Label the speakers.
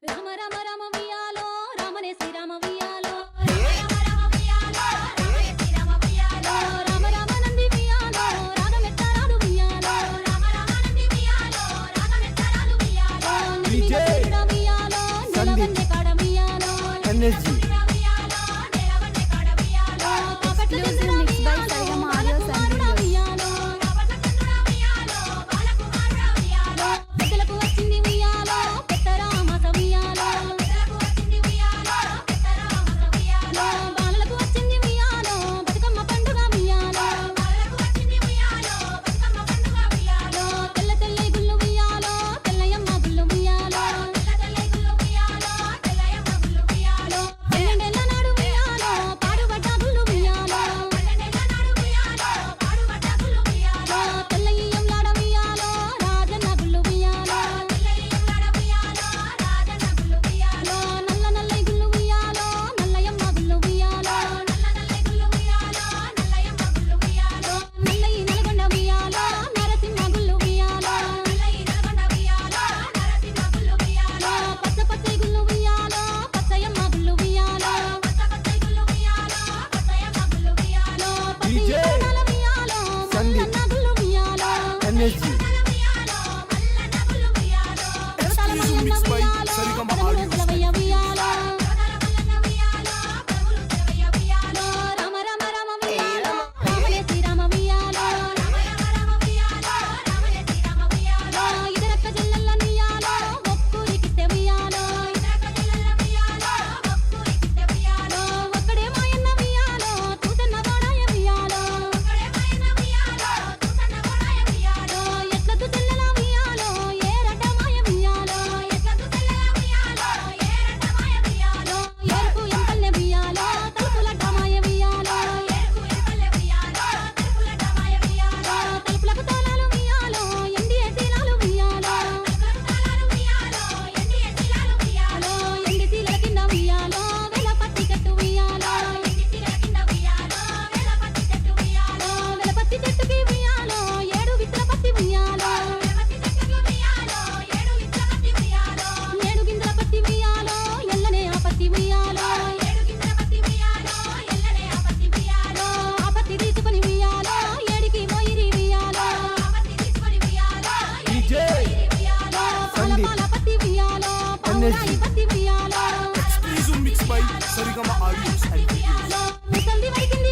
Speaker 1: రామ రామ రామ వియాలో రామనే శ్రీరామ వియాలో రామ రామ నంది వియాలో రాగమెత్తరాలు వియాలో
Speaker 2: DJ
Speaker 1: వియాలో నెలవన్నే కాడ వియాలో
Speaker 2: energy
Speaker 1: Exclusive mix by Sarigama Audio Sound Videos. పెద్దలకు వచ్చింది వియాలో పెద్దరామస వియాలో బాలలకు వచ్చింది వియాలో బతుకమ్మ పండుగ వియాలో తెల్ల తెల్ల గుళ్ళు వియాలో తెల్లయమ్మ గుళ్ళు వియాలో పన్నెండేళ్ల నాడు వియాలో పాడుబడ్డ గుళ్ళు వియాలో తెల్ల ఇయ్యంలాడ వియాలో రాజన్న గుళ్ళు వియాలో నల్ల నల్లై గుళ్ళు వియాలో నల్లయమ్మ గుళ్ళు వియాలో నల్లయి నల్గొండ వియాలో నరసింహ గుళ్ళు వియాలో పచ్చ పచ్చై గుళ్ళు వియాలో పచ్చయమ్మ గుళ్ళు వియాలో పచ్చి
Speaker 2: DJ
Speaker 1: కోణాల వియాలో
Speaker 2: సందీప్
Speaker 1: మల్లన్న గుళ్ళు వియాలో
Speaker 2: ఎనర్జీ
Speaker 1: దేవతల మల్లన్న
Speaker 2: mix by
Speaker 1: వియాలో
Speaker 2: Sarigama
Speaker 1: పదములు
Speaker 2: Audio
Speaker 1: తెలవయ్య వియాలో రామ రామ రామ వియాలో రామనే శ్రీరామ వియాలో ఇదరక్క జిల్లల్ల నియాలో ఒక్కూరికిస్తే వియాలో ఒక్కడే మాయన్న వియాలో తూతన్న వాడాయ వియాలో ఎట్లదు చెల్లెల వియాలో ఏరట మాయ వియాలో ఎరుపు ఎంపల్లె వియాలో తలుపులడ్డ మాయ వియాలో తలుపులకు తాళాలు వియాలో ఎండి ఎత్తిలాలు వియాలో ఎండి తీల కింద వియాలో వెల పత్తి కట్టు వియాలో వెల పత్తి చెట్టుకి వియాలో ఏడు విత్తల పత్తి వియాలో ఏడు గింజల పత్తి వియాలో ఎల్లనే ఆ పత్తి వియాలో ఆ పత్తి తీసుకొని వియాలో ఏడికి మొయిరి వియాలో
Speaker 2: DJ
Speaker 1: పాల పాల పత్తి వియాలో పౌరాయి పత్తి వియాలో
Speaker 2: Exclusive mix by Sarigama Audio Sound Videos.
Speaker 1: ముసల్ది వడికింది